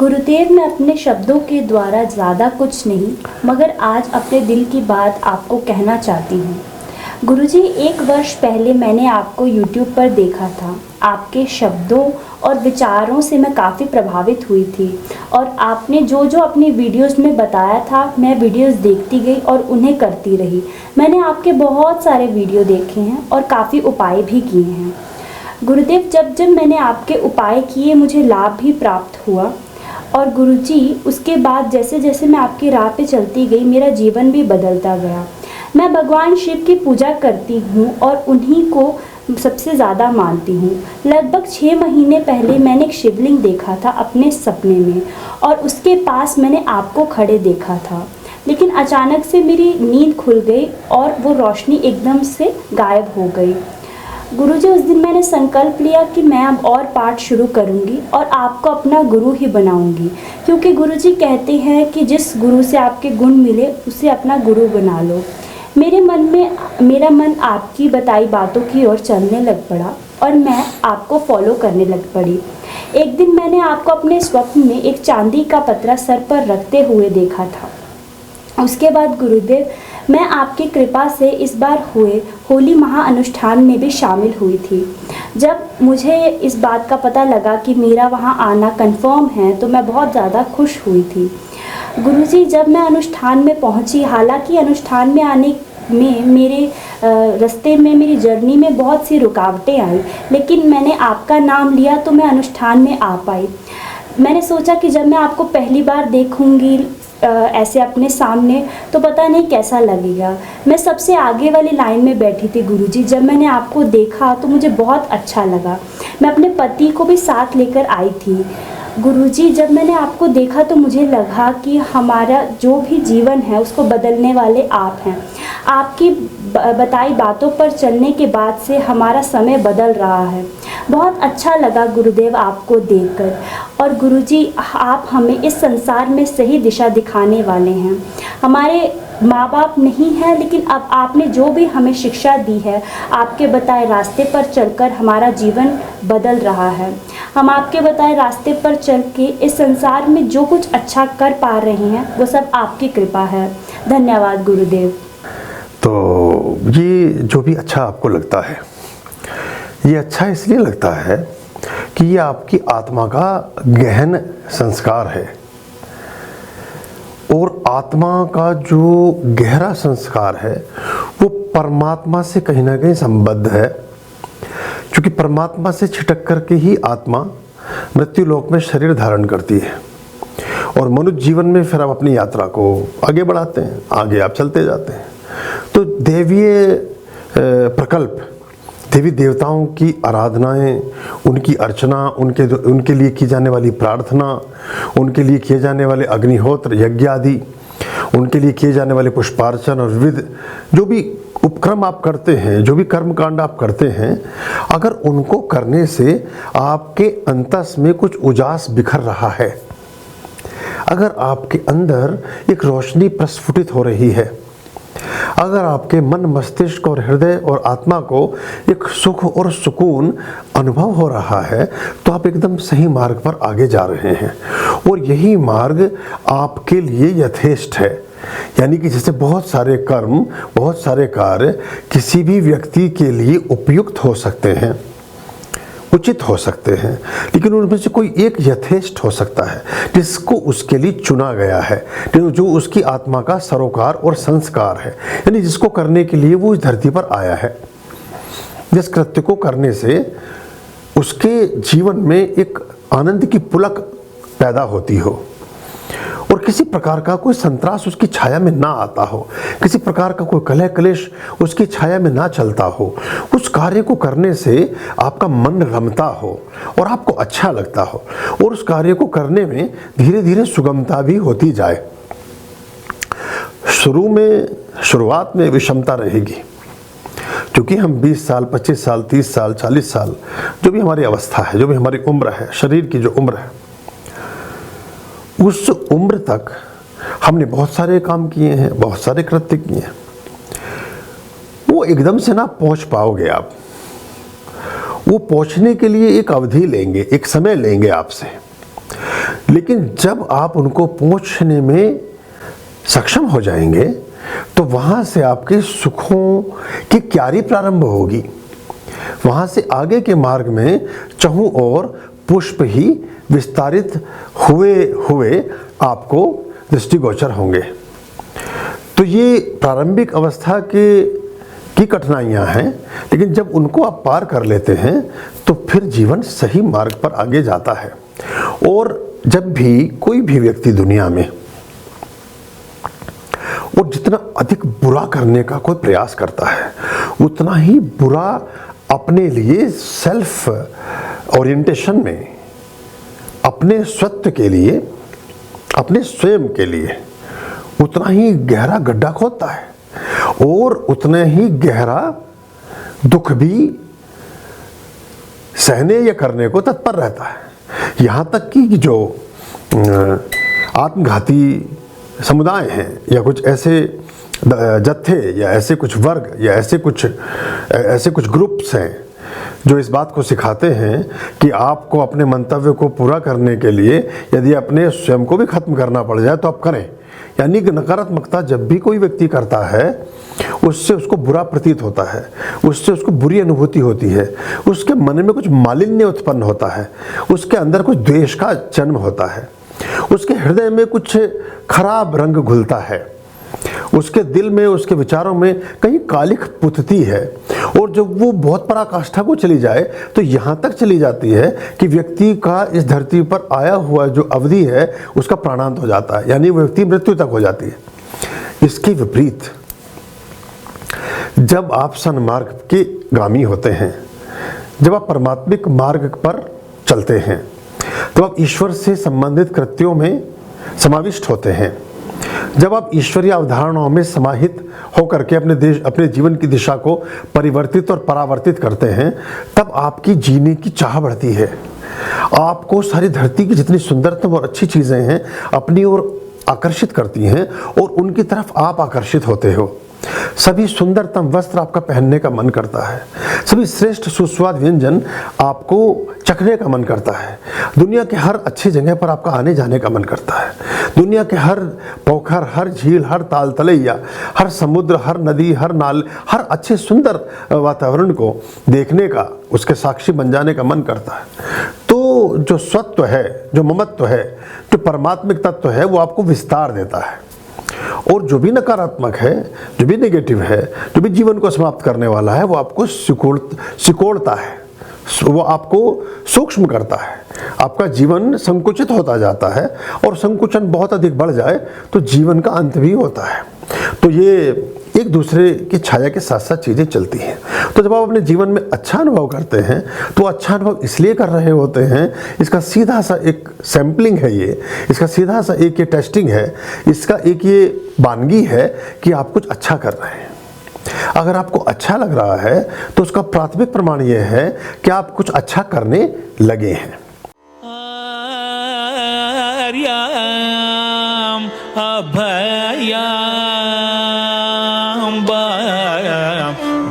गुरुदेव, मैं अपने शब्दों के द्वारा ज़्यादा कुछ नहीं मगर आज अपने दिल की बात आपको कहना चाहती हूँ। गुरुजी, 1 वर्ष पहले मैंने आपको YouTube पर देखा था। आपके शब्दों और विचारों से मैं काफ़ी प्रभावित हुई थी और आपने जो जो अपनी वीडियोस में बताया था मैं वीडियोस देखती गई और उन्हें करती रही। मैंने आपके बहुत सारे वीडियो देखे हैं और काफ़ी उपाय भी किए हैं। गुरुदेव, जब जब मैंने आपके उपाय किए मुझे लाभ भी प्राप्त हुआ और गुरुजी, उसके बाद जैसे जैसे मैं आपकी राह पे चलती गई मेरा जीवन भी बदलता गया। मैं भगवान शिव की पूजा करती हूँ और उन्हीं को सबसे ज़्यादा मानती हूँ। लगभग 6 महीने पहले मैंने एक शिवलिंग देखा था अपने सपने में और उसके पास मैंने आपको खड़े देखा था, लेकिन अचानक से मेरी नींद खुल गई और वो रोशनी एकदम से गायब हो गई। गुरुजी, उस दिन मैंने संकल्प लिया कि मैं अब और पाठ शुरू करूंगी और आपको अपना गुरु ही बनाऊंगी, क्योंकि गुरुजी कहते हैं कि जिस गुरु से आपके गुण मिले उसे अपना गुरु बना लो। मेरा मन आपकी बताई बातों की ओर चलने लग पड़ा और मैं आपको फॉलो करने लग पड़ी। एक दिन मैंने आपको अपने स्वप्न में एक चांदी का पतरा सर पर रखते हुए देखा था। उसके बाद गुरुदेव, मैं आपकी कृपा से इस बार हुए होली महाअनुष्ठान में भी शामिल हुई थी। जब मुझे इस बात का पता लगा कि मेरा वहां आना कंफर्म है तो मैं बहुत ज़्यादा खुश हुई थी। गुरुजी, जब मैं अनुष्ठान में पहुंची, हालांकि अनुष्ठान में आने में मेरे रास्ते में मेरी जर्नी में बहुत सी रुकावटें आई, लेकिन मैंने आपका नाम लिया तो मैं अनुष्ठान में आ पाई। मैंने सोचा कि जब मैं आपको पहली बार देखूंगी ऐसे अपने सामने तो पता नहीं कैसा लगेगा। मैं सबसे आगे वाली लाइन में बैठी थी गुरुजी। जब मैंने आपको देखा तो मुझे बहुत अच्छा लगा। मैं अपने पति को भी साथ लेकर आई थी। गुरुजी, जब मैंने आपको देखा तो मुझे लगा कि हमारा जो भी जीवन है उसको बदलने वाले आप हैं। आपकी बताई बातों पर चलने के बाद से हमारा समय बदल रहा है। बहुत अच्छा लगा गुरुदेव आपको देखकर। और गुरुजी, आप हमें इस संसार में सही दिशा दिखाने वाले हैं। हमारे माँ बाप नहीं हैं, लेकिन अब आपने जो भी हमें शिक्षा दी है, आपके बताए रास्ते पर चलकर हमारा जीवन बदल रहा है। हम आपके बताए रास्ते पर चल के इस संसार में जो कुछ अच्छा कर पा रहे हैं वो सब आपकी कृपा है। धन्यवाद गुरुदेव। तो ये जो भी अच्छा आपको लगता है, ये अच्छा इसलिए लगता है कि ये आपकी आत्मा का गहन संस्कार है और आत्मा का जो गहरा संस्कार है वो परमात्मा से कहीं ना कहीं संबद्ध है, क्योंकि परमात्मा से छिटक करके ही आत्मा मृत्यु लोक में शरीर धारण करती है और मनुष्य जीवन में फिर आप अपनी यात्रा को आगे बढ़ाते हैं, आगे आप चलते जाते हैं। तो देवीय प्रकल्प, देवी देवताओं की आराधनाएं, उनकी अर्चना, उनके लिए की जाने वाली प्रार्थना, उनके लिए किए जाने वाले अग्निहोत्र यज्ञ आदि, उनके लिए किए जाने वाले पुष्पार्चन और विविध जो भी उपक्रम आप करते हैं, जो भी कर्मकांड आप करते हैं, अगर उनको करने से आपके अंतस में कुछ उजास बिखर रहा है, अगर आपके अंदर एक रोशनी प्रस्फुटित हो रही है, अगर आपके मन, मस्तिष्क और हृदय और आत्मा को एक सुख और सुकून अनुभव हो रहा है, तो आप एकदम सही मार्ग पर आगे जा रहे हैं और यही मार्ग आपके लिए यथेष्ट है। यानी कि जैसे बहुत सारे कर्म, बहुत सारे कार्य किसी भी व्यक्ति के लिए उपयुक्त हो सकते हैं, उचित हो सकते हैं, लेकिन उनमें से कोई एक यथेष्ट हो सकता है जिसको उसके लिए चुना गया है, जो उसकी आत्मा का सरोकार और संस्कार है, यानी जिसको करने के लिए वो इस धरती पर आया है। जिस कृत्य को करने से उसके जीवन में एक आनंद की पुलक पैदा होती हो और किसी प्रकार का कोई संतरास उसकी छाया में ना आता हो, किसी प्रकार का कोई कलह क्लेश उसकी छाया में ना चलता हो, उस कार्य को करने से आपका मन रमता हो और आपको अच्छा लगता हो और उस कार्य को करने में धीरे धीरे सुगमता भी होती जाए। शुरुआत में विषमता रहेगी, क्योंकि हम 20 साल, 25 साल, 30 साल, 40 साल, जो भी हमारी अवस्था है, जो भी हमारी उम्र है, शरीर की जो उम्र है, उस उम्र तक हमने बहुत सारे काम किए हैं, बहुत सारे कृत्य किए हैं। वो एकदम से ना पहुंच पाओगे आप। वो पहुंचने के लिए एक अवधि लेंगे, एक समय लेंगे आपसे। लेकिन जब आप उनको पहुंचने में सक्षम हो जाएंगे तो वहां से आपके सुखों की क्यारी प्रारंभ होगी। वहां से आगे के मार्ग में चहुं ओर पुष्प ही विस्तारित हुए हुए आपको दृष्टिगोचर होंगे। तो ये प्रारंभिक अवस्था की कठिनाइयां हैं, लेकिन जब उनको आप पार कर लेते हैं तो फिर जीवन सही मार्ग पर आगे जाता है। और जब भी कोई भी व्यक्ति दुनिया में वो जितना अधिक बुरा करने का कोई प्रयास करता है, उतना ही बुरा अपने लिए सेल्फ ओरिएंटेशन में, अपने स्वत्व के लिए, अपने स्वयं के लिए उतना ही गहरा गड्ढा खोदता है और उतना ही गहरा दुख भी सहने या करने को तत्पर रहता है। यहाँ तक कि जो आत्मघाती समुदाय हैं या कुछ ऐसे जत्थे या ऐसे कुछ वर्ग या ऐसे कुछ ग्रुप्स हैं जो इस बात को सिखाते हैं कि आपको अपने मंतव्य को पूरा करने के लिए यदि अपने स्वयं को भी खत्म करना पड़ जाए तो आप करें। यानी कि नकारात्मकता जब भी कोई व्यक्ति करता है उससे उसको बुरा प्रतीत होता है, उससे उसको बुरी अनुभूति होती है, उसके मन में कुछ मालिन्य उत्पन्न होता है, उसके अंदर कुछ द्वेष का जन्म होता है, उसके हृदय में कुछ खराब रंग घुलता है, उसके दिल में, उसके विचारों में कहीं कालिख पुतती है। और जब वो बहुत पराकाष्ठा को चली जाए तो यहाँ तक चली जाती है कि व्यक्ति का इस धरती पर आया हुआ जो अवधि है उसका प्राणांत हो जाता है, यानी वो व्यक्ति मृत्यु तक हो जाती है। इसके विपरीत जब आप सन्मार्ग के गामी होते हैं, जब आप परमात्मिक मार्ग पर चलते हैं, तो आप ईश्वर से संबंधित कृत्यों में समाविष्ट होते हैं। जब आप ईश्वरीय अवधारणाओं में समाहित होकर के अपने जीवन की दिशा को परिवर्तित और परावर्तित करते हैं, तब आपकी जीने की चाह बढ़ती है। आपको सारी धरती की जितनी सुंदरतम और अच्छी चीज़ें हैं अपनी ओर आकर्षित करती हैं और उनकी तरफ आप आकर्षित होते हो। सभी सुंदरतम वस्त्र आपका पहनने का मन करता है, सभी श्रेष्ठ सुस्वाद व्यंजन आपको चखने का मन करता है, दुनिया के हर अच्छी जगह पर आपका आने जाने का मन करता है, दुनिया के हर पोखर, हर झील, हर ताल तलैया, हर समुद्र, हर नदी, हर नाल, हर अच्छे सुंदर वातावरण को देखने का, उसके साक्षी बन जाने का मन करता है। तो जो स्वत्व है, जो ममत्व है, जो परमात्मिक तत्व है, वो आपको विस्तार देता है। और जो भी नकारात्मक है, जो भी नेगेटिव है, जो भी जीवन को समाप्त करने वाला है, वो आपको सिकोड़ता है, वो आपको सूक्ष्म करता है। आपका जीवन संकुचित होता जाता है और संकुचन बहुत अधिक बढ़ जाए तो जीवन का अंत भी होता है। तो ये एक दूसरे की छाया के साथ साथ चीज़ें चलती हैं। तो जब आप अपने जीवन में अच्छा अनुभव करते हैं तो अच्छा अनुभव इसलिए कर रहे होते हैं, इसका सीधा सा एक सैम्पलिंग है, इसका सीधा सा एक ये टेस्टिंग है, इसका एक ये वानगी है कि आप कुछ अच्छा कर रहे हैं। अगर आपको अच्छा लग रहा है तो उसका प्राथमिक प्रमाण यह है कि आप कुछ अच्छा करने लगे हैं।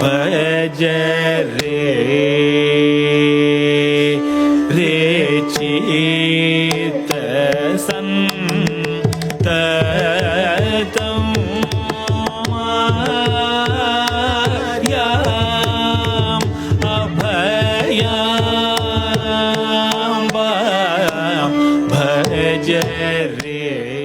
भज रे चित संततम अभयाम भज रे